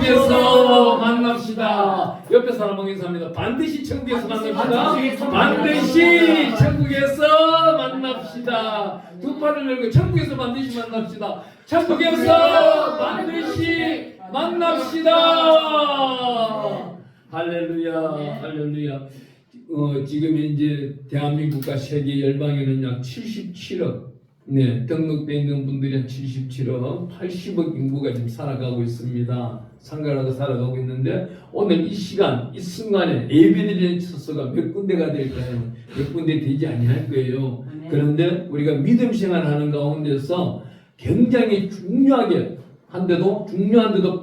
천국에서 만납시다. 옆에 사람하고 인사합니다. 반드시 천국에서 만납시다. 반드시 천국에서 만납시다. 두 팔을 열고 천국에서 반드시 만납시다. 천국에서 반드시 만납시다. 할렐루야, 할렐루야. 지금 이제 대한민국과 세계 열방에는 약 77억 등록되어 있는 분들이 한 77억, 80억 인구가 지금 살아가고 있습니다. 상가라도 살아가고 있는데 오늘 이 시간, 이 순간에 예배드리는 처소가 몇 군데가 될까요? 몇 군데 되지 아니할 거예요. 그런데 우리가 믿음 생활하는 가운데서 굉장히 중요한데도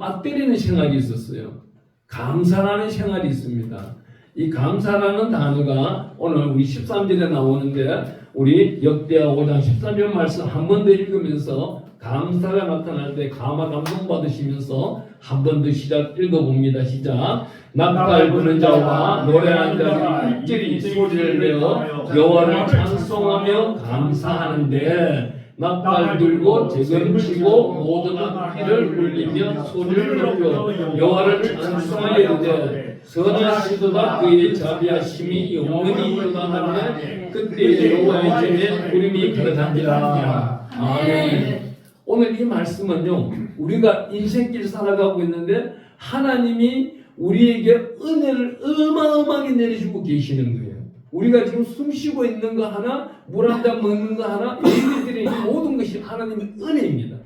빡 때리는 생활이 있었어요. 감사라는 생활이 있습니다. 이 감사라는 단어가 오늘 우리 13절에 나오는데 우리 역대하 5장 13절 말씀 한 번 더 읽으면서 감사가 나타날 때 감동 받으시면서 한 번 더 읽어봅니다. 시작. 나팔 부는 자와 노래하는 자들이 일제히 소리를 내어 여호와를 찬송하며 감사하는데 나팔 들고 재금 치고 모든 악기를 울리며 소리를 높여 여호와를 찬송하여 이르되 선하시도다 그의 자비하심이 영원히 일어나며 그때 여호와의 전에 구름이 가득한지라. 아멘. 오늘 이 말씀은요, 우리가 인생길 살아가고 있는데 하나님이 우리에게 은혜를 어마어마하게 내려주고 계시는 거예요. 우리가 지금 숨쉬고 있는 거 하나, 물 한 잔 먹는 거 하나, 이들이 모든 것이 하나님의 은혜입니다.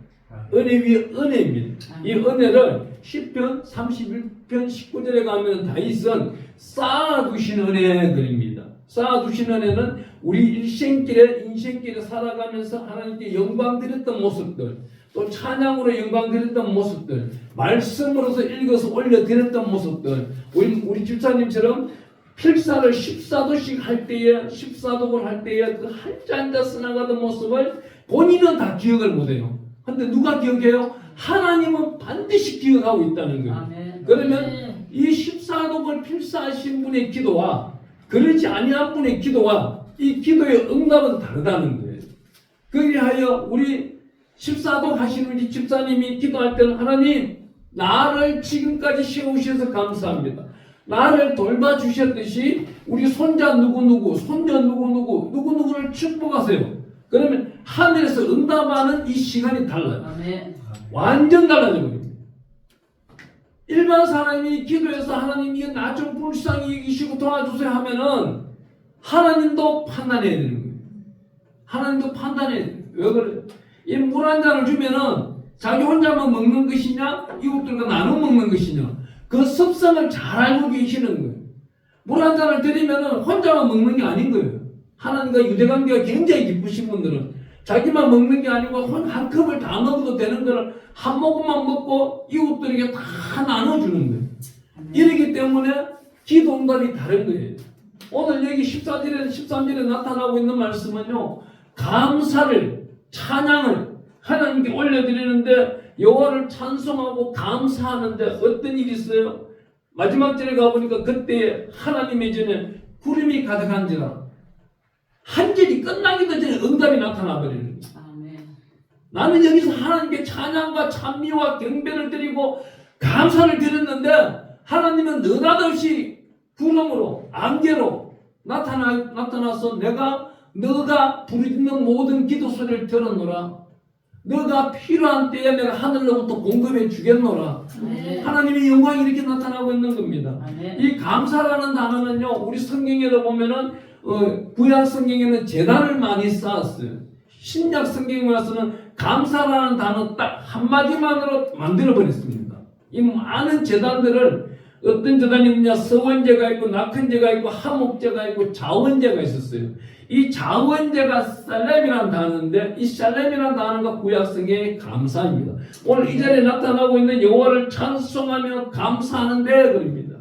은혜 위에 은혜입니다. 이 은혜를 시편 31편 19절에 가면 다윗은 쌓아두신 은혜들입니다. 쌓아두신 은혜는 우리 인생길에 살아가면서 하나님께 영광 드렸던 모습들, 또 찬양으로 영광 드렸던 모습들, 말씀으로서 읽어서 올려드렸던 모습들, 우리 집사님처럼 필사를 14도씩 할 때에 14독을 할 때에 그 한자 한자 써나가던 모습을 본인은 다 기억을 못해요. 근데 누가 기억해요? 하나님은 반드시 기억하고 있다는 거예요. 아멘. 그러면 이 14독을 필사하신 분의 기도와 그렇지 아니한 분의 기도와 이 기도의 응답은 다르다는 거예요. 그리하여 우리 14독 하시는 우리 집사님이 기도할 때는 하나님 나를 지금까지 세우셔서 감사합니다. 나를 돌봐주셨듯이 우리 손자 누구누구, 손녀 누구누구를 축복하세요. 그러면 하늘에서 응답하는 이 시간이 달라요. 아멘. 완전 달라져 버립니다. 일반 사람이 기도해서 하나님 이거 나 좀 불쌍히 여기시고 도와주세요 하면은 하나님도 판단해야 되는 거예요. 하나님도 판단해야 돼요. 왜 그래? 이 물 한 잔을 주면은 자기 혼자만 먹는 것이냐 이웃들과 나눠 먹는 것이냐 그 습성을 잘 알고 계시는 거예요. 물 한 잔을 드리면은 혼자만 먹는 게 아닌 거예요. 하나님과 유대관계가 굉장히 깊으신 분들은 자기만 먹는 게 아니고 한 컵을 다 먹어도 되는 거를 한 모금만 먹고 이웃들에게 다 나눠주는 거예요. 이러기 때문에 기도 응답이 다른 거예요. 오늘 여기 13절에 나타나고 있는 말씀은요, 감사를, 찬양을 하나님께 올려드리는데 여호와를 찬송하고 감사하는데 어떤 일이 있어요? 마지막 절에 가보니까 그때 하나님의 전에 구름이 가득한지라. 한 절이 끝나기도 전에 응답이 나타나 버리는 거예요. 아멘. 나는 여기서 하나님께 찬양과 찬미와 경배를 드리고 감사를 드렸는데 하나님은 느닷없이 구름으로 안개로 나타나서 너가 부르짖는 모든 기도 소리를 들었노라. 너가 필요한 때에 내가 하늘로부터 공급해 주겠노라. 네. 하나님의 영광이 이렇게 나타나고 있는 겁니다. 네. 이 감사라는 단어는요, 우리 성경에도 보면은 구약 성경에는 제단을 많이 쌓았어요. 신약 성경에 와서는 감사라는 단어 딱 한마디만으로 만들어 버렸습니다. 이 많은 제단들을 어떤 제단이 있느냐, 서원제가 있고 낙헌제가 있고 하목제가 있고 자원제가 있었어요. 이 자원제가 살렘이라는 단어인데 이 살렘이라는 단어가 구약성경의 감사입니다. 오늘 이 자리에 나타나고 있는 여호와를 찬송하며 감사하는데 그럽니다.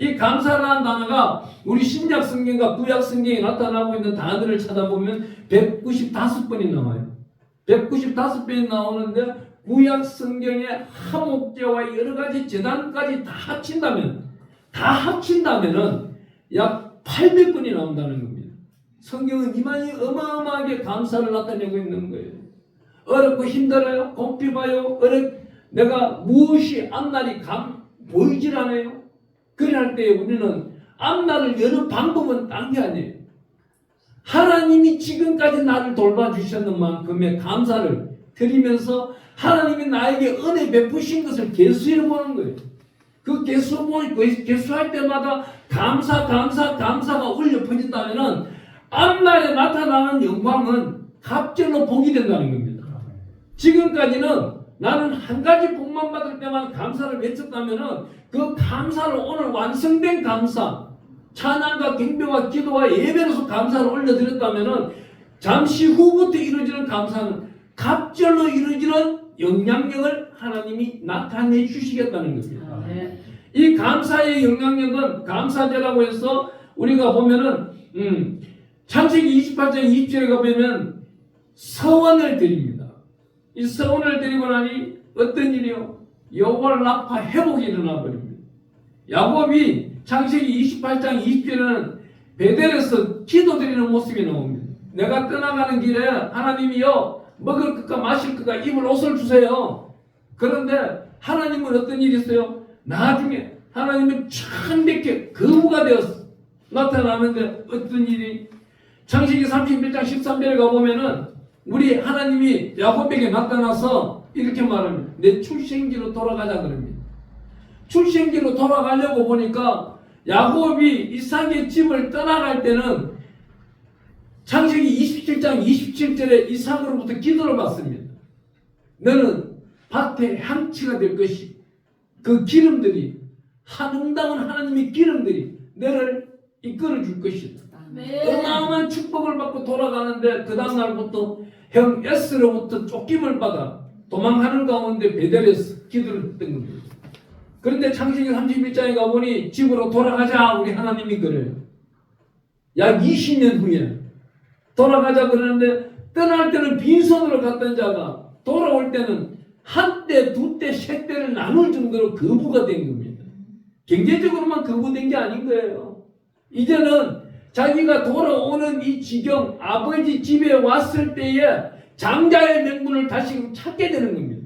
이 감사라는 단어가 우리 신약성경과 구약성경에 나타나고 있는 단어를 찾아보면 195번이 나와요. 195번이 나오는데 구약성경의 하목제와 여러 가지 제단까지 다 합친다면은 약 800번이 나온다는 겁니다. 성경은 이만히 어마어마하게 감사를 나타내고 있는 거예요. 어렵고 힘들어요. 공피봐요. 내가 무엇이 앞날이 보이질 않아요? 그럴 때 우리는 앞날을 여는 방법은 딴 게 아니에요. 하나님이 지금까지 나를 돌봐주셨는 만큼의 감사를 드리면서 하나님이 나에게 은혜 베푸신 것을 계수해 보는 거예요. 그 계수할 때마다 감사가 울려 퍼진다면은 앞날에 나타나는 영광은 갑절로 복이 된다는 겁니다. 지금까지는 나는 한 가지 복만 받을 때만 감사를 외쳤다면은 그 감사를 오늘 완성된 감사, 찬양과 경배와 기도와 예배로서 감사를 올려드렸다면은 잠시 후부터 이루어지는 감사는 갑절로 이루어지는 영향력을 하나님이 나타내 주시겠다는 겁니다. 이 감사의 영향력은 감사제라고 해서 우리가 보면은 창세기 28장 20절에 가보면 서원을 드립니다. 이 서원을 드리고 나니 어떤 일이요? 여호와 라파 회복이 일어나 버립니다. 야곱이 창세기 28장 20절에는 베델에서 기도드리는 모습이 나옵니다. 내가 떠나가는 길에 하나님이요 먹을 것과 마실 것과 입을 옷을 주세요. 그런데 하나님은 어떤 일이 있어요? 나중에 하나님은 창백해 거부가 되었어. 나타나는데 어떤 일이? 창세기 31장 13절에 가보면은 우리 하나님이 야곱에게 나타나서 이렇게 말합니다. 내 출생지로 돌아가자 그럽니다. 출생지로 돌아가려고 보니까 야곱이 이삭의 집을 떠나갈 때는 창세기 27장 27절에 이삭으로부터 기도를 받습니다. 너는 밭의 향치가 될 것이 그 기름들이 한응당은 하나님의 기름들이 너를 이끌어 줄 것이다. 어마어마한 축복을 받고 돌아가는데 그 다음날부터 형 에스로부터 쫓김을 받아 도망가는 가운데 베델에서 기도를 했던 겁니다. 그런데 창세기 31장에 가보니 집으로 돌아가자 우리 하나님이 그래요. 약 20년 후에 돌아가자 그러는데 떠날 때는 빈손으로 갔던 자가 돌아올 때는 한 때, 두 때, 세 때를 나눌 정도로 거부가 된 겁니다. 경제적으로만 거부된 게 아닌 거예요. 이제는 자기가 돌아오는 이 지경, 아버지 집에 왔을 때에 장자의 명분을 다시 찾게 되는 겁니다.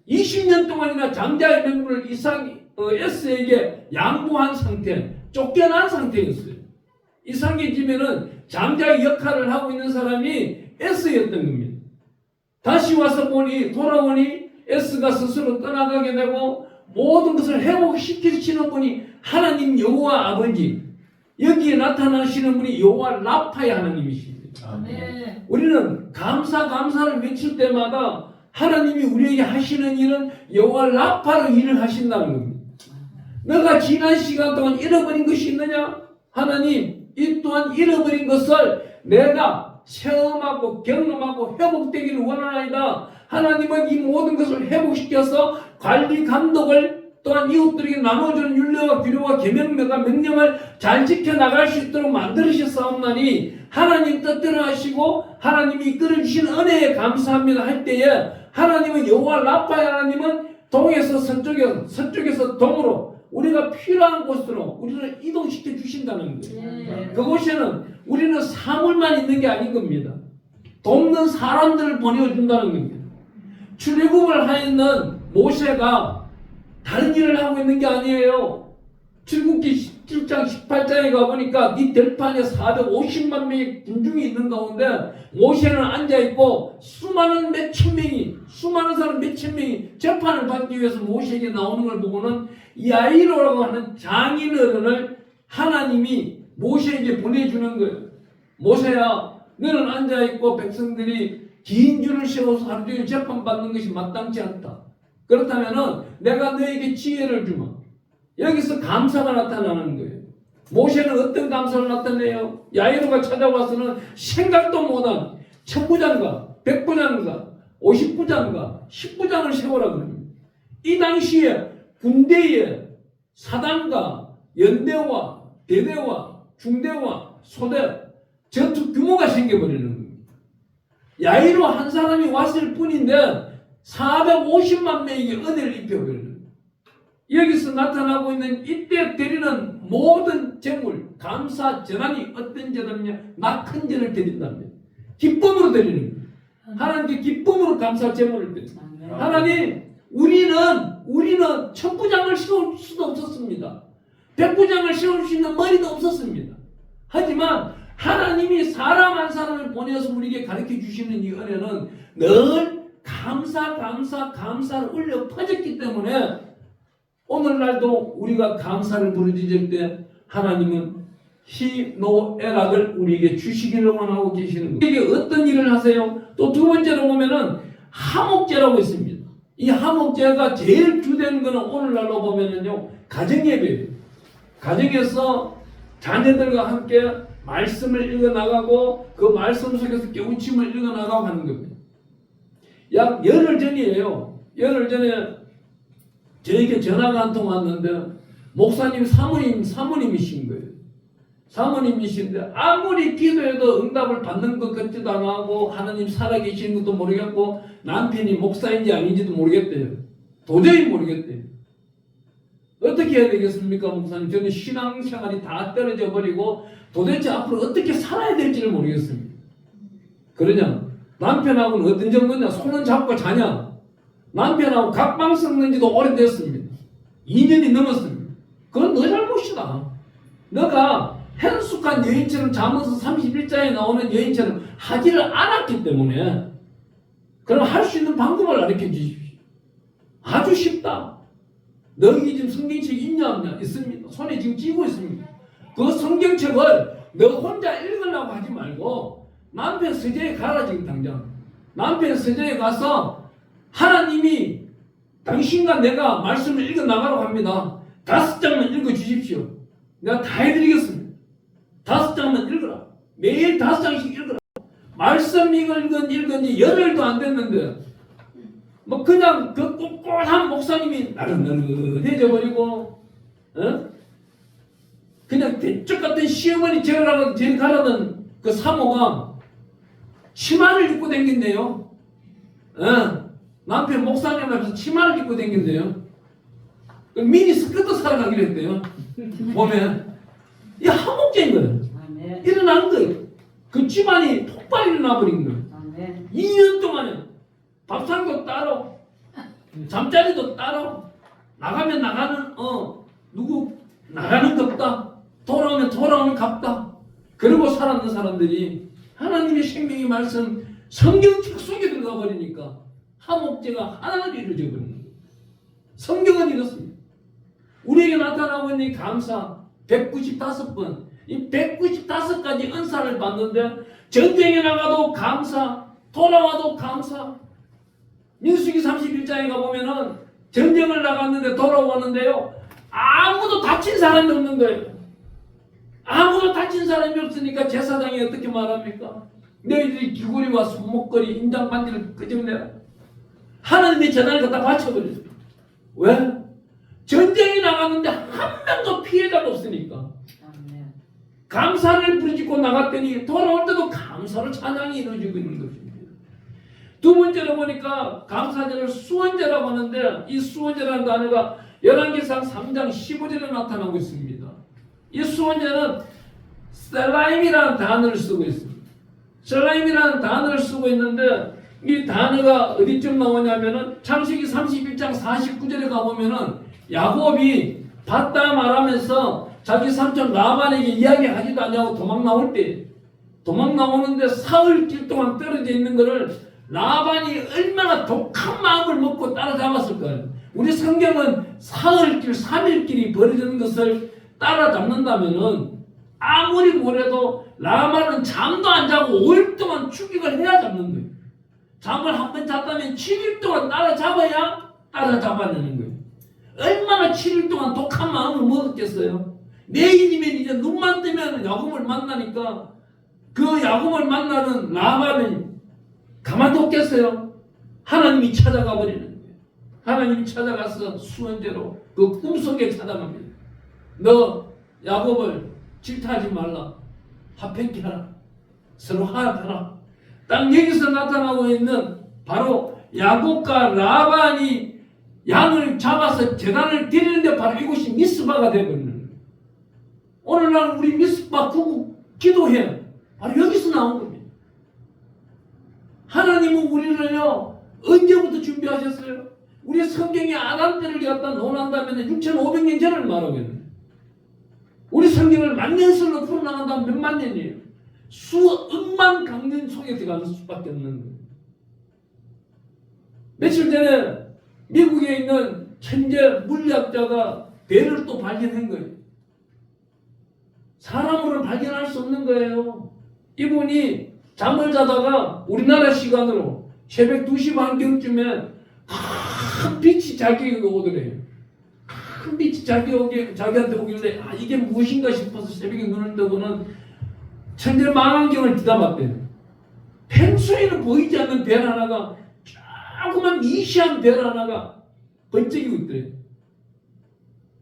20년 동안이나 장자의 명분을 에스에게 양보한 상태, 쫓겨난 상태였어요. 이삭의 집에는 장자의 역할을 하고 있는 사람이 에스였던 겁니다. 다시 와서 돌아오니 에스가 스스로 떠나가게 되고 모든 것을 회복시키시는 분이 하나님 여호와 아버지, 여기에 나타나시는 분이 여호와 라파의 하나님이십니다. 아멘. 우리는 감사를 외칠 때마다 하나님이 우리에게 하시는 일은 여호와 라파로 일을 하신다는 겁니다. 너가 지난 시간 동안 잃어버린 것이 있느냐? 하나님, 이 또한 잃어버린 것을 내가 체험하고 경험하고 회복되기를 원하나이다. 하나님은 이 모든 것을 회복시켜서 관리 감독을 또한 이웃들에게 나눠주는 율례와 규례와 계명과 명령을 잘 지켜나갈 수 있도록 만들으셨사옵나니 하나님 뜻대로 하시고 하나님이 이끌어주신 은혜에 감사합니다 할 때에 하나님은 여호와 라파의 하나님은 동에서 서쪽에서 동으로 우리가 필요한 곳으로 우리를 이동시켜 주신다는 거예요. 그곳에는 우리는 사물만 있는 게 아닌 겁니다. 돕는 사람들을 보내준다는 겁니다. 출애굽을 하였는 모세가 다른 일을 하고 있는 게 아니에요. 출애굽기 17장 18장에 가보니까 이 들판에 450만 명의 군중이 있는 가운데 모세는 앉아있고 수많은 사람 몇천 명이 재판을 받기 위해서 모세에게 나오는 걸 보고는 야이로라고 하는 장인어른을 하나님이 모세에게 보내주는 거예요. 모세야, 너는 앉아있고 백성들이 긴 줄을 세워서 하루 종일 재판받는 것이 마땅치 않다. 그렇다면은 내가 너에게 지혜를 주마. 여기서 감사가 나타나는 거예요. 모세는 어떤 감사를 나타내요? 야이로가 찾아와서는 생각도 못한 천부장과 백부장과 50부장과 10부장을 세우라 그럽니다. 이 당시에 군대에 사단과 연대와 대대와 중대와 소대 전투 규모가 생겨버리는 겁니다. 야이로 한 사람이 왔을 뿐인데 450만 명에게 은혜를 입혀버리는 겁니다. 여기서 나타나고 있는 이때 드리는 모든 제물, 감사 전환이 어떤 제단이냐? 낙헌제를 드린답니다. 기쁨으로 드리는 겁니다. 하나님께 기쁨으로 감사 제물을 드립니다. 하나님, 우리는 천부장을 세울 수도 없었습니다. 백부장을 세울 수 있는 머리도 없었습니다. 하지만 하나님이 사람 한 사람을 보내서 우리에게 가르쳐 주시는 이 은혜는 늘 감사를 울려 퍼졌기 때문에 오늘날도 우리가 감사를 부르짖을 때 하나님은 희노애락을 우리에게 주시기를 원하고 계시는 거예요. 이게 어떤 일을 하세요? 또 두 번째로 보면은 하목제라고 있습니다. 이 하목제가 제일 주된 거는 오늘날로 보면은요, 가정예배예요. 가정에서 자녀들과 함께 말씀을 읽어나가고 그 말씀 속에서 깨우침을 읽어나가고 하는 겁니다. 약 열흘 전이에요. 열흘 전에 저에게 전화가 한 통 왔는데 목사님 사모님이신 거예요. 사모님이신데 아무리 기도해도 응답을 받는 것 같지도 않고 하나님 살아계시는 것도 모르겠고 남편이 목사인지 아닌지도 모르겠대요. 도저히 모르겠대요. 어떻게 해야 되겠습니까, 목사님? 저는 신앙생활이 다 떨어져 버리고 도대체 앞으로 어떻게 살아야 될지를 모르겠습니다. 그러냐? 남편하고는 어떤 정도냐? 손은 잡고 자냐? 남편하고 각방 섞는 지도 오래됐습니다. 2년이 넘었습니다. 그건 너 잘못이다. 너가 현숙한 여인처럼 잠언서 31장에 나오는 여인처럼 하지를 않았기 때문에 그럼 할 수 있는 방법을 가르쳐 주십시오. 아주 쉽다. 너희 지금 성경책 있냐 없냐? 있습니다. 손에 지금 쥐고 있습니다. 그 성경책을 너 혼자 읽으려고 하지 말고 남편 서재에 가라. 지금 당장 남편 서재에 가서 하나님이 당신과 내가 말씀을 읽어 나가라고 합니다. 5장만 읽어 주십시오. 내가 다 해드리겠습니다. 5장만 읽어라. 매일 5장씩 읽어라. 말씀 읽은 지 열흘도 안 됐는데 뭐 그냥 그 꼿꼿한 목사님이 나른나른해져 버리고 그냥 대쪽 같은 시어머니 제일 가라던 그 사모가 치마를 입고 댕긴대요. 남편 목사님 앞에서 치마를 입고 댕긴대요. 미니스커트 사러 가기로 했대요. 보면 이 한목제인 거예요. 일어난 거예요. 그 집안이 폭발 일어나버린 거예요. 2년 동안에 밥상도 따로 잠자리도 따로 나가면 나가는 누구 나가는 거 없다. 돌아오면 돌아오는 값다. 그러고 살았는 사람들이 하나님의 생명의 말씀 성경책 속에 들어가 버리니까 하목제가 하나를 이루어져 버리는 거예요. 성경은 이렇습니다. 우리에게 나타나고 있는 이 감사 195번 이 195가지 은사를 받는데 전쟁에 나가도 감사, 돌아와도 감사. 민수기 31장에 가보면은 전쟁을 나갔는데 돌아오는데요, 아무도 다친 사람이 없는 거예요. 아무도 다친 사람이 없으니까 제사장이 어떻게 말합니까? 너희들이 귀걸이와 손목걸이, 인장반지를 끄집어내라. 하나님의 재단을 갖다 바쳐버렸어요. 왜? 전쟁이 나갔는데 한 명도 피해자가 없으니까. 감사를 부르짖고 나갔더니 돌아올 때도 감사로 찬양이 이루어지고 있는 것입니다. 두 번째로 보니까 감사제를 수원제라고 하는데 이 수원제라는 단어가 열왕기상 3장 15절에 나타나고 있습니다. 이 수원제는 셀라임이라는 단어를 쓰고 있습니다. 셀라임이라는 단어를 쓰고 있는데 이 단어가 어디쯤 나오냐면은 창세기 31장 49절에 가보면은 야곱이 봤다 말하면서 자기 삼촌 라반에게 이야기하지도 않냐고 도망 나오는데 사흘길 동안 떨어져 있는 것을 라반이 얼마나 독한 마음을 먹고 따라잡았을 거예요. 우리 성경은 사흘길, 3일길이 벌어지는 것을 따라잡는다면은 아무리 뭐래도 라반은 잠도 안 자고 5일 동안 추격을 해야 잡는 거예요. 잠을 한 번 잤다면 7일 동안 따라잡아야 따라잡아내는 거예요. 얼마나 7일 동안 독한 마음을 먹었겠어요. 내일이면 이제 눈만 뜨면 야곱을 만나니까 그 야곱을 만나는 라반은 가만뒀겠어요. 하나님이 찾아가 버리는 거예요. 하나님이 찾아가서 수원제로 그 꿈속에 찾아갑니다. 너 야곱을 질타하지 말라. 화평케 하라. 서로 화합하라. 딱 여기서 나타나고 있는 바로 야곱과 라반이 양을 잡아서 제단을 드리는데 바로 이곳이 미스바가 되어버리는 거예요. 오늘날 우리 미스바 구국 기도해. 바로 여기서 나온 겁니다. 하나님은 우리를요 언제부터 준비하셨어요? 우리 성경이 아담 때를 갖다 논한다면 6,500년 전을 말하고 있는 거예요. 우리 성경을 만년설로 풀어나간다면 몇만 년이에요. 수억만 강년 속에 들어가는 수밖에 없는 거예요. 며칠 전에 미국에 있는 천재 물리학자가 배를 또 발견한 거예요. 사람으로는 발견할 수 없는 거예요. 이분이 잠을 자다가 우리나라 시간으로 새벽 2시 반경쯤에 큰 빛이 자기에게 오더래요. 큰 빛이 자기한테 오길래 이게 무엇인가 싶어서 새벽에 눈을 뜨고는 천재 망원경을 뒤담았대요. 평소에는 보이지 않는 별 하나가 조그만 미시한 별 하나가 번쩍이고 있더래요.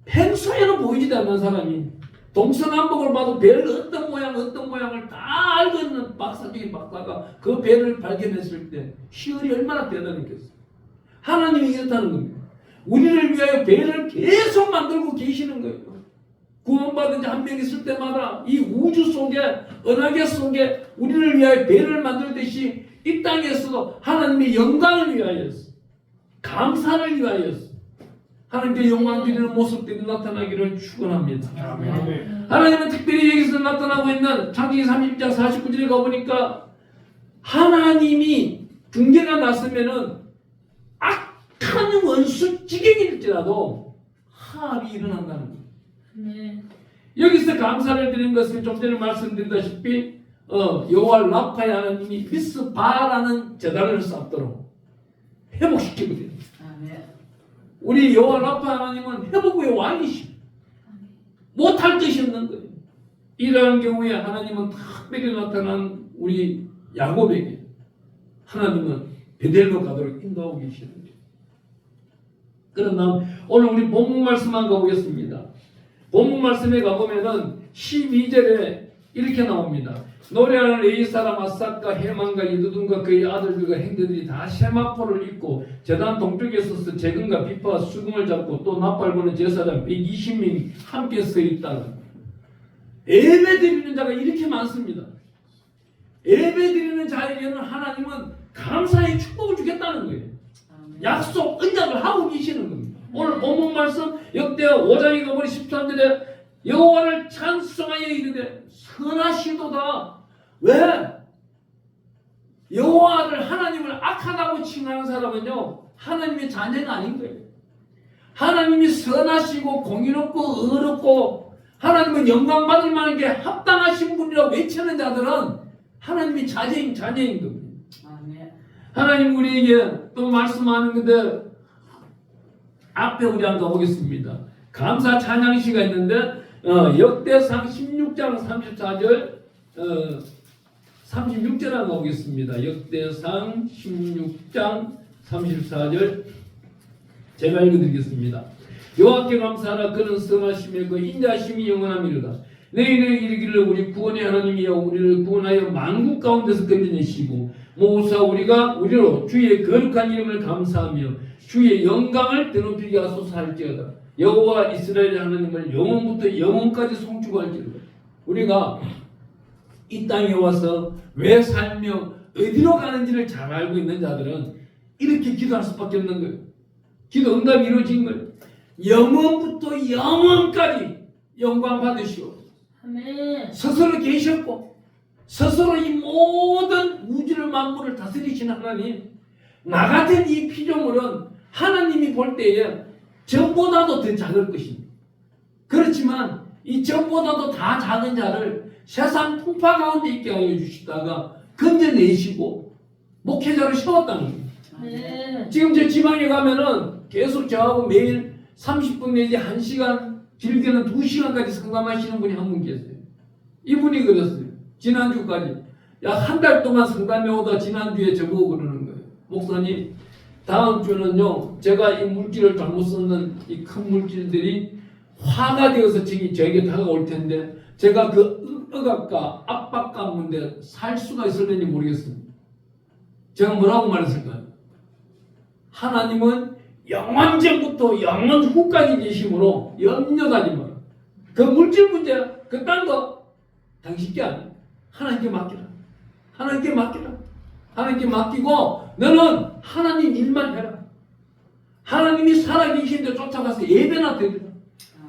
평소에는 보이지도 않는 사람이 동서남북을 봐도 별 어떤 모양을 다 알고 있는 박사 중에 박사가 그 별을 발견했을 때 희열이 얼마나 대단했겠어요. 하나님이 이렇다는 겁니다. 우리를 위하여 배를 계속 만들고 계시는 거예요. 구원받은 자 한 명 있을 때마다 이 우주 속에 은하계 속에 우리를 위하여 배를 만들듯이 이 땅에서도 하나님의 영광을 위하여서 감사를 위하여서 하나님께 영광 드리는 모습들이 나타나기를 축원합니다. 하나님은 특별히 여기서 나타나고 있는 창세기 30장 49절에 가보니까 하나님이 등재가 났으면은 악한 원수 지경일지라도 합이 일어난다는 거예요. 네. 여기서 감사를 드리는 것은 좀 전에 말씀드렸다시피 여호와 라파의 하나님이 미스바라는 제단을 쌓도록 회복시키거든요. 우리 여호와 라파 하나님은 회복의 왕이시고 못할 것이 없는 거예요. 이러한 경우에 하나님은 특별히 나타난 우리 야곱에게 하나님은 베델로 가도록 인도하고 계시는 거예요. 그러나 오늘 우리 본문 말씀만 가보겠습니다. 본문 말씀에 가보면은 12절에 이렇게 나옵니다. 노래하는 레위 사람 아삭과 헤만과 이두둔과 그의 아들들과 형제들이 다 세마포를 입고 제단 동쪽에 서서 재금과 비파와 수금을 잡고 또 나팔 부는 제사장 120명이 함께 서 있다는 예배 드리는 자가 이렇게 많습니다. 예배 드리는 자에게는 하나님은 감사의 축복을 주겠다는 거예요. 약속, 언약을 하고 계시는 겁니다. 오늘 본문 말씀 역대하 5장에 가보니 13절에 여호와를 찬송하여 이르되 선하시도다. 왜? 여호와를 하나님을 악하다고 칭하는 사람은요 하나님의 자녀가 아닌 거예요. 하나님이 선하시고 공의롭고 의롭고 하나님은 영광 받을 만한 게 합당하신 분이라고 외치는 자들은 하나님의 자녀인 겁니다. 하나님 우리에게 또 말씀하는 건데 앞에 우리 한번 가보겠습니다. 감사 찬양시가 있는데 역대상 16장 34절 36절 한번 보겠습니다. 역대상 16장 34절 제가 읽어드리겠습니다. 여호와께 감사하라. 그는 선하시며 그 인자하심이 영원함이로다. 너희는 이르기를 우리 구원의 하나님이여 우리를 구원하여 만국 가운데서 건져내시고 모사 우리가 우리로 주의 거룩한 이름을 감사하며 주의 영광을 드높이게 하소서 할지어다. 여호와 이스라엘의 하나님을 영원부터 영원까지 송축할지어다. 우리가 이 땅에 와서 왜 살며 어디로 가는지를 잘 알고 있는 자들은 이렇게 기도할 수밖에 없는 거예요. 기도 응답이 이루어진 거예요. 영원부터 영원까지 영광 받으시오. 아멘. 스스로 계셨고 스스로 이 모든 우주를 만물을 다스리시는 하나님, 나 같은 이 피조물은 하나님이 볼 때에 전보다도 더 작을 것입니다. 그렇지만 이 전보다도 다 작은 자를 세상 풍파 가운데 있게 하여 주시다가 건져내시고 목회자를 세웠다는 거예요. 네. 지금 제 지방에 가면은 계속 저하고 매일 30분 내지 1시간, 길게는 2시간까지 상담하시는 분이 한 분 계세요. 이분이 그랬어요. 지난주까지 약 한 달 동안 상담해 오다 지난주에 저보고 그러는 거예요. 목사님, 다음 주는요 제가 이 물질을 잘못 썼는 이 큰 물질들이 화가 되어서 저에게 다가올 텐데 제가 그 억압과 압박 가운데 살 수가 있을는지 모르겠습니다. 제가 뭐라고 말했을까요? 하나님은 영원 전부터 영원 후까지 계심으로 염려하지 마라. 그 물질 문제 그딴 거 당신 게 아니야. 하나님께 맡기라. 하나님께 맡기라. 하나님께 맡기고 너는 하나님 일만 해라. 하나님이 살아계신데 쫓아가서 예배나 드려.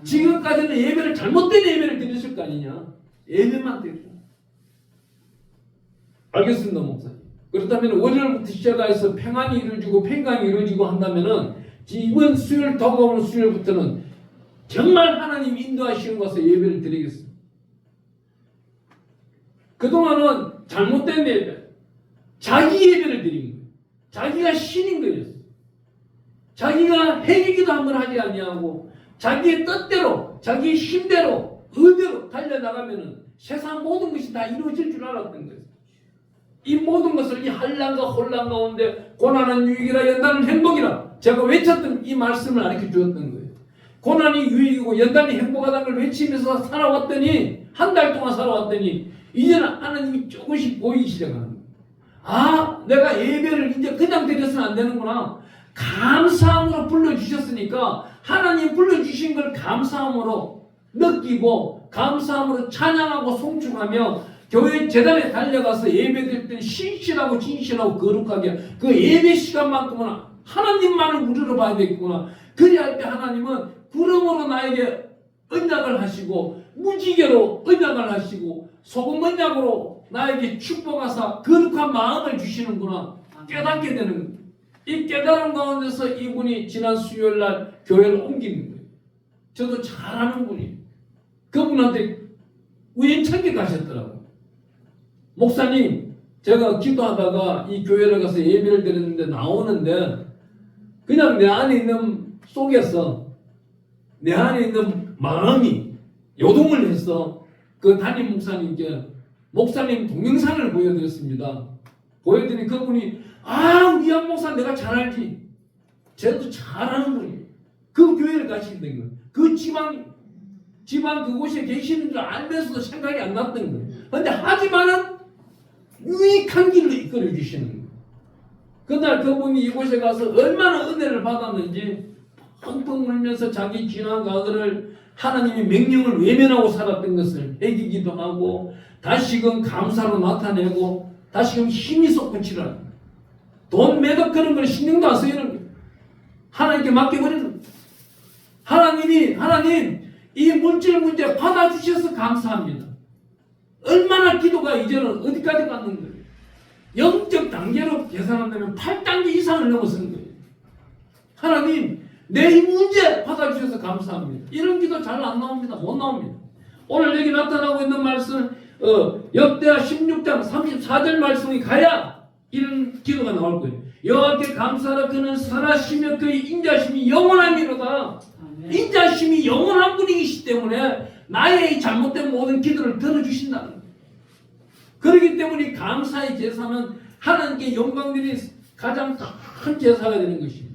지금까지는 예배를 잘못된 예배를 드렸을 거 아니냐. 예배만 드려. 알겠습니다, 목사님. 그렇다면 월요일부터 시작해서 평안이 이루어지고 평강이 이루어지고 한다면은 이번 수요일 다가오는 수요일부터는 정말 하나님 인도하시는 곳에서 예배를 드리겠습니다. 그동안은 잘못된 예배, 자기 예배를 드린 거예요. 자기가 신인 거였어요. 자기가 회개기도 한번 하지 아니하고 자기의 뜻대로, 자기의 힘대로, 의대로 달려나가면은 세상 모든 것이 다 이루어질 줄 알았던 거예요. 이 모든 것을 이 한란과 혼란 가운데 고난은 유익이라 연단은 행복이라 제가 외쳤던 이 말씀을 가르쳐 주었던 거예요. 고난이 유익이고 연단이 행복하다는 걸 외치면서 살아왔더니 한 달 동안 살아왔더니 이제는 하나님이 조금씩 보이기 시작하는 거예요. 아, 내가 예배를 이제 그냥 드려서는 안 되는구나. 감사함으로 불러주셨으니까 하나님 불러주신 걸 감사함으로 느끼고 감사함으로 찬양하고 송축하며 교회 재단에 달려가서 예배드릴 때 신실하고 진실하고 거룩하게 그 예배 시간만큼은 하나님만을 우러러 봐야 되겠구나. 그리할 때 하나님은 구름으로 나에게 언약을 하시고 무지개로 언약을 하시고 소금 언약으로 나에게 축복하사 거룩한 마음을 주시는구나. 깨닫게 되는 거예요. 이 깨달음 가운데서 이분이 지난 수요일날 교회를 옮기는 거예요. 저도 잘 아는 분이 그분한테 우연찮게 가셨더라고요. 목사님, 제가 기도하다가 이 교회를 가서 예배를 드렸는데 나오는데 그냥 내 안에 있는 속에서 내 안에 있는 마음이 요동을 해서 그 담임 목사님께 목사님 동영상을 보여드렸습니다. 보여드린 그분이 우리 양 목사 내가 잘 알지. 저도 잘 아는 분이에요. 그 교회를 가시게 된 거예요. 그 지방 그곳에 계시는 줄 알면서도 생각이 안 났던 거예요. 그런데 하지만은 유익한 길로 이끌어 주시는 거예요. 그날 그분이 이곳에 가서 얼마나 은혜를 받았는지 펑펑 울면서 자기 지난 과거를 하나님의 명령을 외면하고 살았던 것을 회개기도 하고 다시금 감사로 나타내고 다시금 힘이 솟구치라. 돈 매덕 그런 걸 신경도 안 쓰이는 거예요. 하나님께 맡겨버리는 거예요. 하나님 이 물질 문제 받아주셔서 감사합니다. 얼마나 기도가 이제는 어디까지 갔는 거예요. 영적 단계로 계산한다면 8단계 이상을 넘어서는 거예요. 하나님 내 이 문제 받아주셔서 감사합니다. 이런 기도 잘 안 나옵니다. 못 나옵니다. 오늘 여기 나타나고 있는 말씀 역대하 16장 34절 말씀이 가야 이런 기도가 나올 거예요. 여호와께 감사하라. 그는 선하시며 그의 인자심이 영원함이로다. 인자심이 영원한 분이시기 때문에 나의 잘못된 모든 기도를 들어주신다는 거예요. 그렇기 때문에 감사의 제사는 하나님께 영광드리는 가장 큰 제사가 되는 것입니다.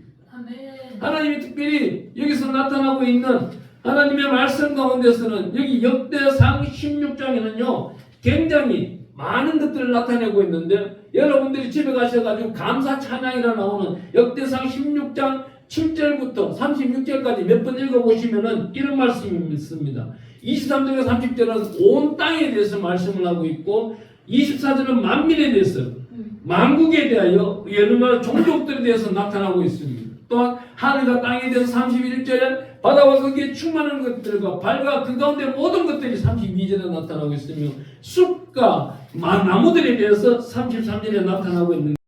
하나님이 특별히 여기서 나타나고 있는 하나님의 말씀 가운데서는 여기 역대상 16장에는요 굉장히 많은 것들을 나타내고 있는데 여러분들이 집에 가셔가지고 감사 찬양이라 나오는 역대상 16장 7절부터 36절까지 몇 번 읽어보시면은 이런 말씀이 있습니다. 23절과 30절은 온 땅에 대해서 말씀을 하고 있고 24절은 만민에 대해서 만국에 대하여 여러 종족들에 대해서 나타나고 있습니다. 또한 하늘과 땅에 대해서 31절에 바다와 거기에 충만한 것들과 발과 그 가운데 모든 것들이 32절에 나타나고 있으며 숲과 나무들에 대해서 33절에 나타나고 있는